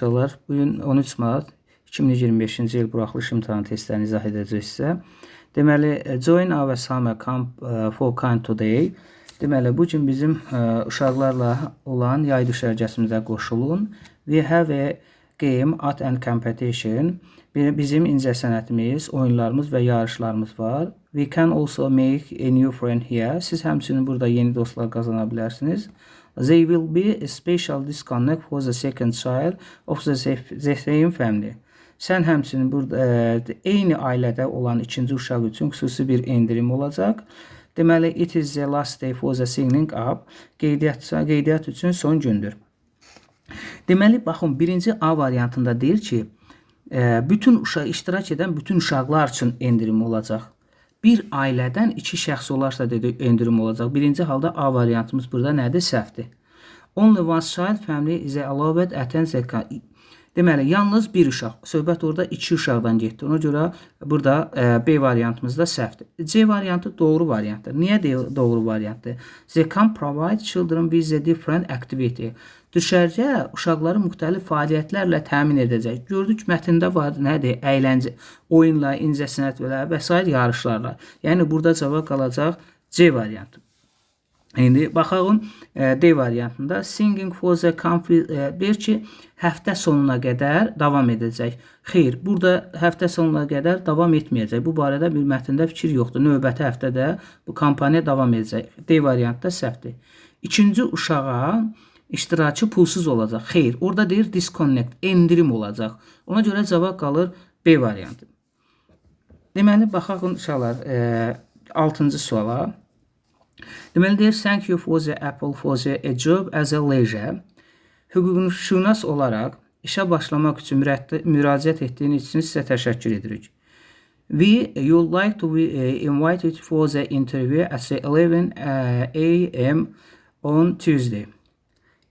uşaqlar. Bugün 13 Mart 2025-ci il buraxılış imtahan testlərini izah edəcək sizə. Deməli, join our summer camp for kind today. Deməli, bugün bizim uşaqlarla olan yay düşərgəsimizə qoşulun. We have a game, art and competition. Bizim incəsənətimiz, oyunlarımız və yarışlarımız var. We can also make a new friend here. Siz həmçinin burada yeni dostlar qazana bilərsiniz. They will be a special disconnect for the second child of the same family. Sən həmçinin burada eyni ailədə olan ikinci uşaq üçün xüsusi bir endirim olacaq. Deməli, it is the last day for the signing up. Qeydiyyat üçün son gündür. Deməli, baxın, birinci A variantında deyir ki, bütün iştirak edən bütün uşaqlar üçün endirim olacaq. Bir ailədən iki şəxs olarsa endirim olacaq. Birinci halda A variantımız burada nədir? Səhvdir. Only one child family is allowed attend the. Deməli, yalnız bir uşaq. Söhbət orada iki uşaqdan getdi. Ona görə burada B variantımız da səhvdir. C variantı doğru variantdır. Niyə doğru variantdır? They can provide children with a different activity. Düşərgə uşaqları müxtəlif fəaliyyətlərlə təmin edəcək. Gördük, mətndə var, nədir? Əyləncə, oyunla, incəsənət və s. yarışlarla. Yəni, burada cavab qalacaq C variantı. İndi baxalım D variantında singing for the conflict bir ki, həftə sonuna qədər davam edəcək. Xeyr, burada həftə sonuna qədər davam etməyəcək. Bu barədə bir mətndə fikir yoxdur. Növbəti həftədə bu kampaniya davam edəcək. D variantı da səhvdir. İkinci uşağa iştirakçı pulsuz olacaq. Xeyr, orada deyir disconnect, endirim olacaq. Ona görə cavab qalır B variantı. Deməli, baxaq uşaqlar 6-cı suala. Deməli, deyir, thank you for the apple for the job as a leisure. Hüquqşünas olaraq işə başlamaq üçün müraciət etdiyiniz üçün sizə təşəkkür edirik. You would like to be invited for the interview at 11 a.m. on Tuesday.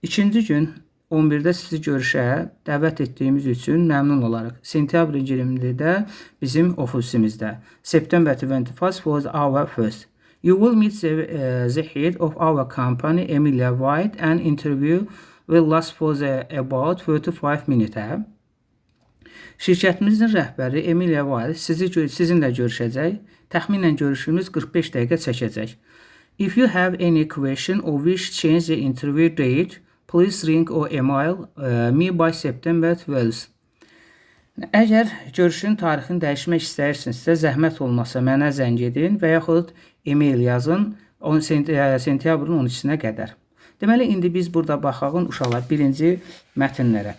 İkinci gün 11-də sizi görüşə dəvət etdiyimiz üçün məmnun olaraq. Sentyabr 20-də bizim ofisimizdə. September 25 was our first. You will meet the head of our company, Emilia White, and interview will last for about 35 minutes. Şirkətimizin rəhbəri Emilia White sizinlə görüşəcək. Təxminən görüşümüz 45 dəqiqə çəkəcək. If you have any question or wish change the interview date, please ring or email me by September 12. Əgər görüşün tarixini dəyişmək istəyirsinizsə, zəhmət olmasa mənə zəng edin və yaxud e-mail yazın sentyabrın 12-sinə qədər. Deməli, indi biz burada baxaq uşaqlar birinci mətnlərə.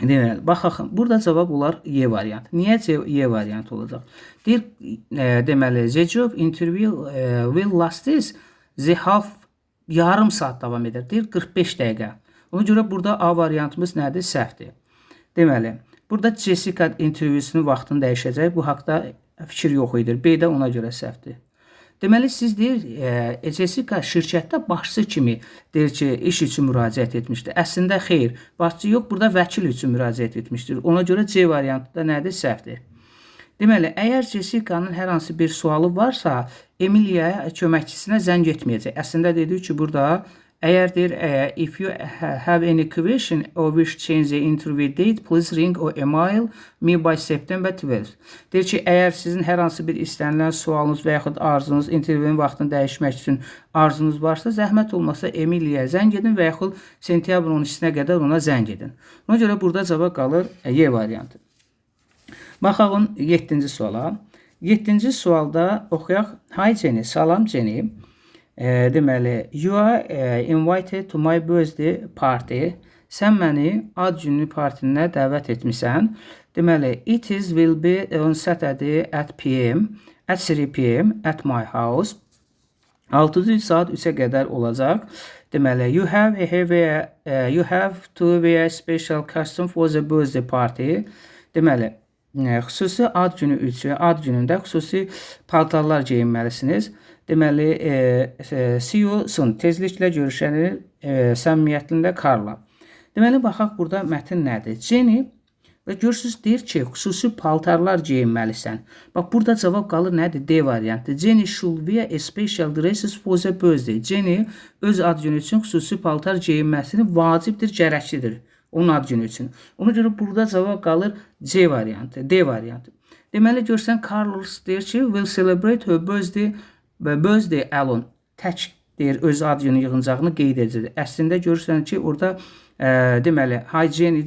Deməli, baxaq, burada cavab olar Y variantı. Niyə Y variantı olacaq? Deyir, deməli, the job interview will last is the half, yarım saat davam edir. Deyir, 45 dəqiqə. Ona görə burada A variantımız nədir? Səhvdir. Deməli, burada Jessica intervyusunun vaxtını dəyişəcək. Bu haqda fikir yox idi. B də ona görə səhvdir. Deməli, siz deyir, Jessica şirkətdə başçı kimi deyir ki, iş üçün müraciət etmişdir. Əslində xeyr, başçı yox, burada vəkil üçün müraciət etmişdir. Ona görə C variantı da nədir? Səhvdir. Deməli, əgər Jessica'nın hər hansı bir sualı varsa, Emilia köməkçisinə zəng etməyəcək. Əslində dedik ki, burada əgər deyir, if you have any question or wish change the interview date, please ring or email me by September 12. Deyir ki, əgər sizin hər hansı bir istənilən sualınız və yaxud arzunuz, intervyunun vaxtını dəyişmək üçün arzunuz varsa, zəhmət olmasa Emilia'ya zəng edin və yaxud sentyabrın 12-sinə qədər ona zəng edin. Ona görə burada cavab qalır Y variantı. Baxaq 7-ci suala. 7-ci sualda oxuyaq. Hi Jenny, salam Jenny. Deməli, you are invited to my birthday party. Sən məni ad günü partininə dəvət etmisən. Deməli, it is will be on Saturday at 3 p.m. at my house. 6 saat 3-ə qədər olacaq. Deməli, you have to wear special costume for the birthday party. Deməli, xüsusi ad günü üçün, ad günündə xüsusi paltarlar geyinməlisiniz. Deməli, see you soon. Tezliklə görüşəni səmimiyyətlə Karla. Deməli, baxaq burada mətn nədir? Jenny və görürsünüz deyir ki, xüsusi paltarlar geyinməlisən. Bax, burada cavab qalır nədir? D variantı. Jenny should wear a special dresses for the birthday. Jenny öz ad günü üçün xüsusi paltar geyinməsini vacibdir, gərəklidir. Onun ad günü üçün. Ona görə burada cavab qalır C variantı, D variantı. Deməli görsən Carlos deyir ki, will celebrate her birthday alone. Tək deyir öz ad günü yığıncağını qeyd edəcək. Əslində görürsən ki, orada deməli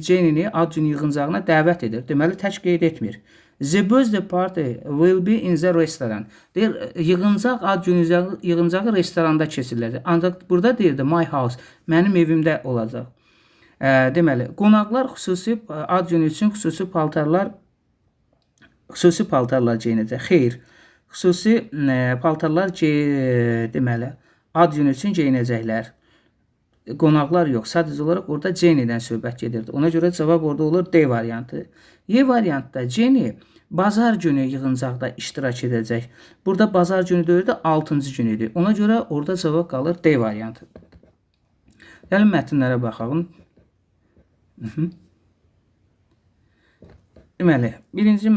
Jenny-ni ad günü yığıncağına dəvət edir. Deməli tək qeyd etmir. The birthday party will be in the restaurant. Deyir, yığıncaq ad günü yığıncağı restoranda keçiriləcək. Ancaq burada deyirdi my house, mənim evimdə olacaq. Deməli, qonaqlar xüsusi ad günü üçün xüsusi paltarlar geyinəcək. Xeyr, xüsusi paltarlar deməli ad günü üçün geyinəcəklər. Qonaqlar yox, sadəcə olaraq orada Jenny-dən söhbət gedirdi. Ona görə cavab orada olur D variantı. Y variantda Jenny bazar günü yığıncaqda iştirak edəcək. Burada bazar günü deyil də 6-cı gün idi. Ona görə orada cavab qalır D variantı. Gəlin mətnlərə baxalım. Deməli, birinci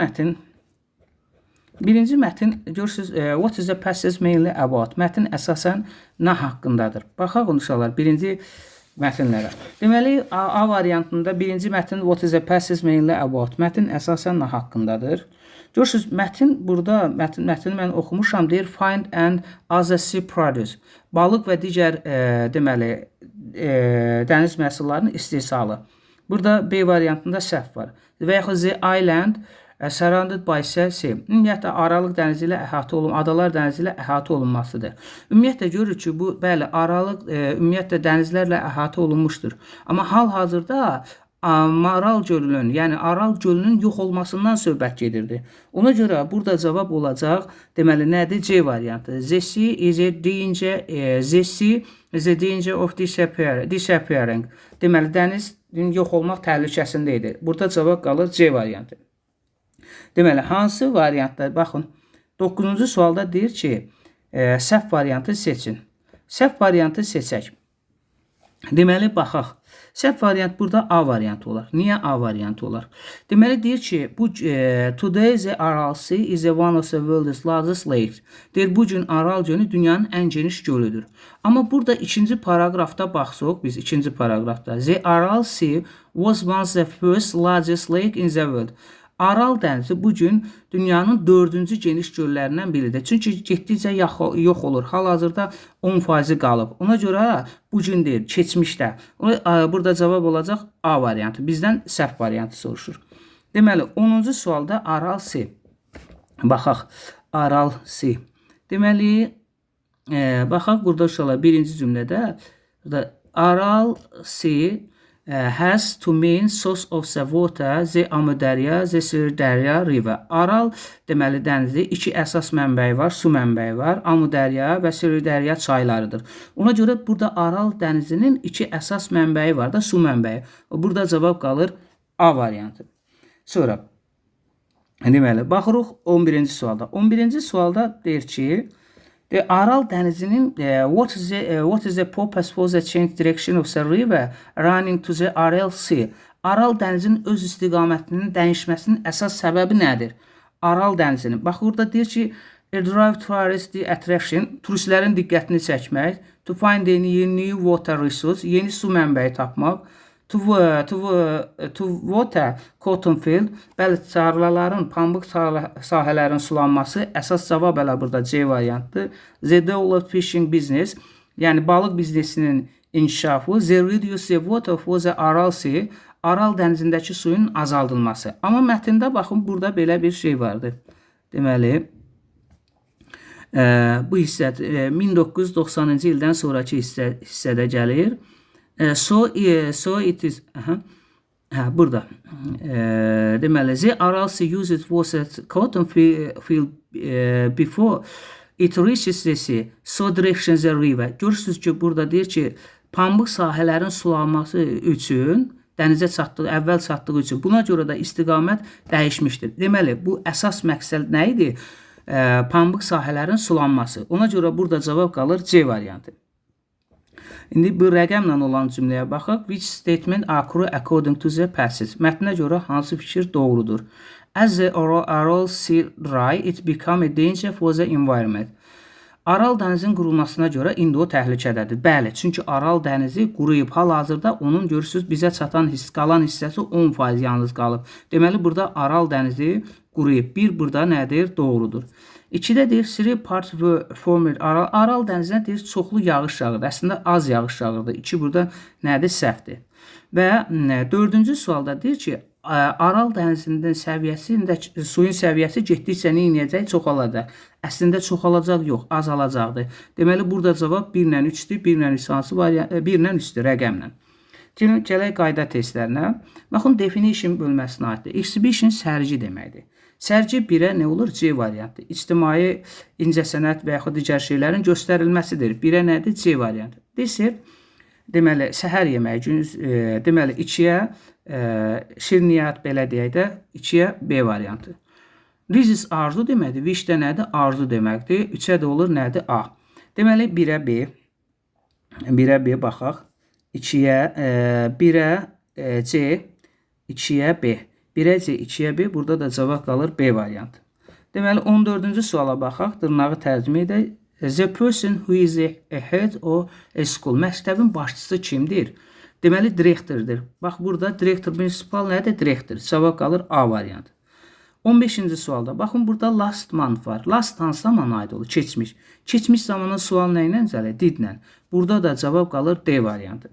mətn görürsüz, what is the passage mainly about? Mətn əsasən nə haqqındadır? Baxaq uşaqlar birinci mətnlərə. Deməli, A variantında birinci mətn what is the passage mainly about? Mətn əsasən nə haqqındadır? Görürsüz, mətn burada, mətni mən oxumuşam, deyir find and other sea produce. Balıq və digər deməli, dəniz məhsullarının istehsalı. Burada B variantında səhv var. Və yaxud the island surrounded by sea. Ümumiyyətlə, Aralıq dənizi ilə əhatə olunması, adalar dənizi ilə əhatə olunmasıdır. Ümumiyyətlə, görürük ki, bu, bəli, Aralıq ümumiyyətlə dənizlərlə əhatə olunmuşdur. Amma hal-hazırda Maral gölünün, yəni Aral gölünün yox olmasından söhbət gedirdi. Ona görə burada cavab olacaq, deməli, nədir? C variantı. The sea is a danger, the sea is a danger of disappearing. Deməli, dəniz yox olmaq təhlükəsində idi. Burada cavab qalır C variantı. Deməli, hansı variantlar? Baxın, 9-cu sualda deyir ki, səhv variantı seçin. Səhv variantı seçək. Deməli, baxaq. Səhv variant burada A variantı olar. Niyə A variantı olar? Deməli, deyir ki, today the Aral Sea is one of the world's largest lakes. Deyir, bugün Aral gölü dünyanın ən geniş gölüdür. Amma burada ikinci paragrafda baxsaq, biz ikinci paragrafda, the Aral Sea was once the first largest lake in the world. Aral dənizi bugün dünyanın 4-cü geniş göllərindən biridir. Çünki getdikcə yox olur. Hal-hazırda 10% qalıb. Ona görə bugün deyil, keçmişdə. Burada cavab olacaq A variantı. Bizdən səhv variantı soruşur. Deməli, 10-cu sualda Aral Sea. Baxaq, Aral Sea. Deməli, baxaq, burada uşaqlar birinci cümlədə Aral Sea has two main source of the water, the Amudarya, the Sirdarya river. Aral deməli dənizdə iki əsas mənbəyi var, su mənbəyi var, Amudarya və Sirdarya çaylarıdır. Ona görə burada Aral dənizinin iki əsas mənbəyi var da, su mənbəyi. Burada cavab qalır A variantı. Sonra deməli baxırıq 11-ci sualda. 11-ci sualda deyir ki, Aral dənizinin what is the purpose for the change direction of the river running to the Aral Sea? Aral dənizinin öz istiqamətinin dəyişməsinin əsas səbəbi nədir? Aral dənizinin. Bax, burada deyir ki, drive tourist attraction, turistlərin diqqətini çəkmək, to find a new water resource, yeni su mənbəyi tapmaq, to water cotton field, bəli, tarlaların, pambıq sahələrin sulanması, əsas cavab elə burada C variantdır. The developed fishing business, yəni balıq biznesinin inkişafı, the reduce the water for the Aral Sea, Aral dənizindəki suyun azaldılması. Amma mətndə baxın, burada belə bir şey vardır. Deməli, bu hissə 1990-cı ildən sonraki hissədə gəlir. So it is burada deməli the Aral Sea uses water cotton field before it reaches the sea, so directions the river. Görürsünüz ki, burada deyir ki, pambıq sahələrin sulanması üçün dənizə çatdığı, əvvəl çatdığı üçün buna görə də istiqamət dəyişmişdir. Deməli, bu əsas məqsəd nə idi? Pambıq sahələrin sulanması. Ona görə burada cavab qalır C variantı. İndi bu rəqəmlə olan cümləyə baxaq. Which statement are true according to the passage? Mətnə görə hansı fikir doğrudur? As the Aral Sea dry, it become a danger for the environment. Aral dənizin qurulmasına görə indi o təhlükədədir. Bəli, çünki Aral dənizi quruyub. Hal-hazırda onun görürsüz bizə çatan qalan hissəsi 10% yalnız qalıb. Deməli burada Aral dənizi quruyub. Bir burada nədir? Doğrudur. 2-də deyir, 3 parts were formed Aral. Aral dənizinə deyir, çoxlu yağış yağırdı. Əslində az yağış yağırdı. 2 burada nədir? Səhvdir. Və 4-cü sualda deyir ki, Aral dənizinin səviyyəsində suyun səviyyəsi getdikcə nə edəcək? Çoxalacaq. Əslində çoxalacaq yox, azalacaqdır. Deməli burada cavab 1 ilə 3-dür. 1 ilə 3 hansı variant? 1 ilə 3-dür rəqəmlə. Gələk qayda testlərinə. Baxın, definition bölməsinə aiddir. Exhibition sərgi deməkdir. Sərgi 1-ə nə olur? C variantı. İctimai, incəsənət və yaxud digər şeylərin göstərilməsidir. 1-ə nədir? C variantı. Desert, deməli, səhər yeməyi, deməli, 2-yə şirniyyat, belə deyək də, 2-yə B variantı. Rizis arzu deməkdir. Wish də nədir? Arzu deməkdir. 3-ə də olur nədir? A. Deməli, 1-ə B. 1-ə B baxaq. 2-yə, 1-ə C, 2-yə B. 1-ə C, 2-yə B. Burada da cavab qalır B variantı. Deməli, 14-cü suala baxaq. Dırnağı tərcümə edək. The person who is a head of a school. Məktəbin başçısı kimdir? Deməli, direktordur. Bax, burada direktor prinsipal nədir? Direktor. Cavab qalır A variantı. 15-ci sualda. Baxın, burada last month var. Last hansı zamana aid olur? Keçmiş. Keçmiş zamanın sual nə ilə cələ? Didlə. Burada da cavab qalır D variantı.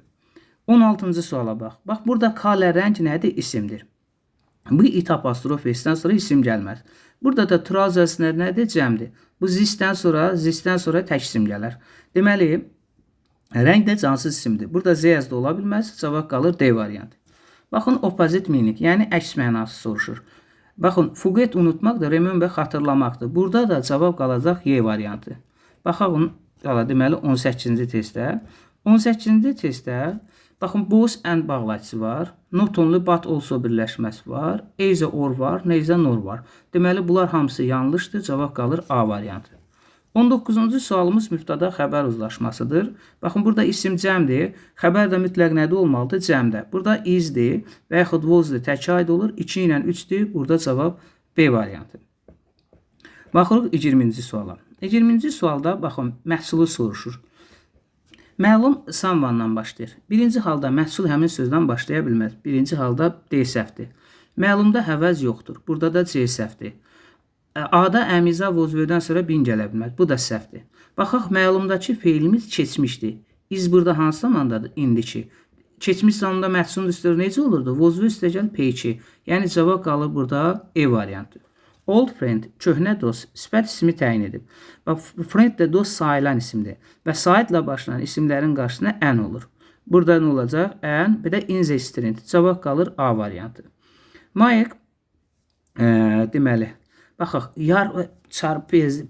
16-cı suala bax. Bax, burada color rəng nədir? İsimdir. Bu it apostrof S-dən sonra isim gəlməz. Burada da trousers nədir? Cəmdir. Bu zisdən sonra tək isim gələr. Deməli, rəng də cansız isimdir. Burada Z da ola bilməz. Cavab qalır D variantı. Baxın, opposite meaning, yəni əks mənası soruşur. Baxın, forget unutmaq da remember xatırlamaqdır. Burada da cavab qalacaq Y variantı. Baxaq, deməli 18-ci testdə. 18-ci testdə baxın, both and bağlayıcısı var. Not only but also birləşməsi var. Either or var, neither nor var. Deməli, bunlar hamısı yanlışdır. Cavab qalır A variantı. 19-cu sualımız mübtəda xəbər uzlaşmasıdır. Baxın, burada isim cəmdir. Xəbər də mütləq nədə olmalıdır? Cəmdə. Burada isdir və yaxud wasdır. Tək aid olur. 2 ilə 3-dür. Burada cavab B variantı. Baxırıq 20-ci suala. 20-ci sualda baxın, məhsulu soruşur. Məlum someone-dan başlayır. Birinci halda məhsul həmin sözdən başlaya bilməz. Birinci halda D səhvdir. Məlumda həvəz yoxdur. Burada da C səhvdir. A-da əmiza vozvödən sonra bin gələ bilməz. Bu da səhvdir. Baxaq, məlumdakı feilimiz keçmişdir. İz burada hansı zamandadır? İndiki. Keçmiş zamanda məhsulun üstləri necə olurdu? Vozvö üstəgəl P2. Yəni cavab qalır burada E variantı. Old friend, köhnə dost, sifət ismi təyin edib. Friend də dost sayılan isimdir. Və sayıdla başlayan isimlərin qarşısına ən olur. Burada nə olacaq? Ən, bir də in the street. Cavab qalır A variantı. Mike, deməli, baxaq,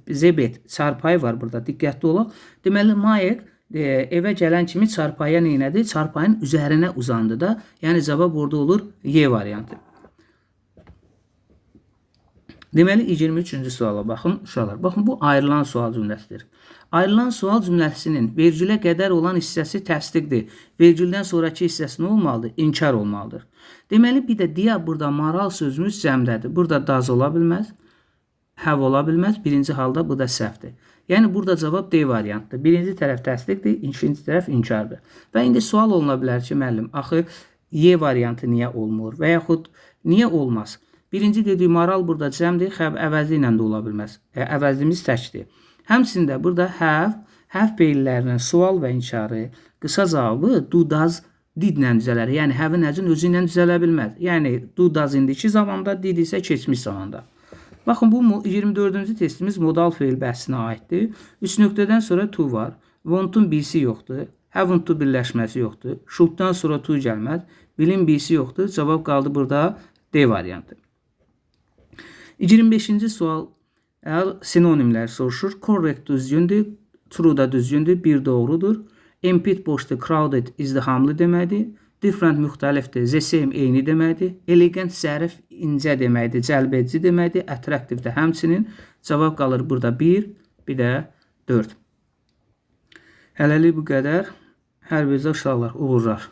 zebet, çarpayı var burada, diqqətli olaq. Deməli, Mike evə gələn kimi çarpaya neynədir? Çarpayın üzərinə uzandı da. Yəni, cavab orada olur Y variantı. Deməli, 23-cü suala baxın, uşaqlar. Baxın, bu ayrılan sual cümləsidir. Ayrılan sual cümləsinin vergülə qədər olan hissəsi təsdiqdir. Vergüldən sonraki hissəsi nə olmalıdır? İnkar olmalıdır. Deməli, bir də deyə burada maral sözümüz cəmdədir. Burada does ola bilməz, have ola bilməz. Birinci halda bu da səhvdir. Yəni, burada cavab D variantdır. Birinci tərəf təsdiqdir, ikinci tərəf inkardır. Və indi sual oluna bilər ki, müəllim, axı Y variantı niyə olmur? Və yaxud niyə olmaz? Birinci dediyim maral burada cəmdir, əvəzli ilə də ola bilməz. Əvəzlimiz təkdir. Həmçində burada have feillərinin sual və inkarı qısa cavabı do, does, did ilə düzələr. Yəni, have-in əcin özü ilə düzələ bilməz. Yəni, do, does indiki zamanda, did isə keçmiş zamanda. Baxın, bu 24-cü testimiz modal feil bəhsinə aiddir. 3 nöqtədən sonra to var. Want-un B-si yoxdur. Haven't to birləşməsi yoxdur. Should-dan sonra to gəlməz. Will-in B-si yoxdur. Cavab qaldı burada D variantı. 25-ci sual sinonimlər soruşur. Correct düzgündür, true da düzgündür, bir doğrudur. Empty boşdur, crowded izdihamlı deməkdir. Different müxtəlifdir, the same eyni deməkdir. Elegant zərif incə deməkdir, cəlbedici deməkdir. Attractive də həmçinin. Cavab qalır burada 1, bir də 4. Hələlik bu qədər. Hər birinizə uşaqlar, uğurlar.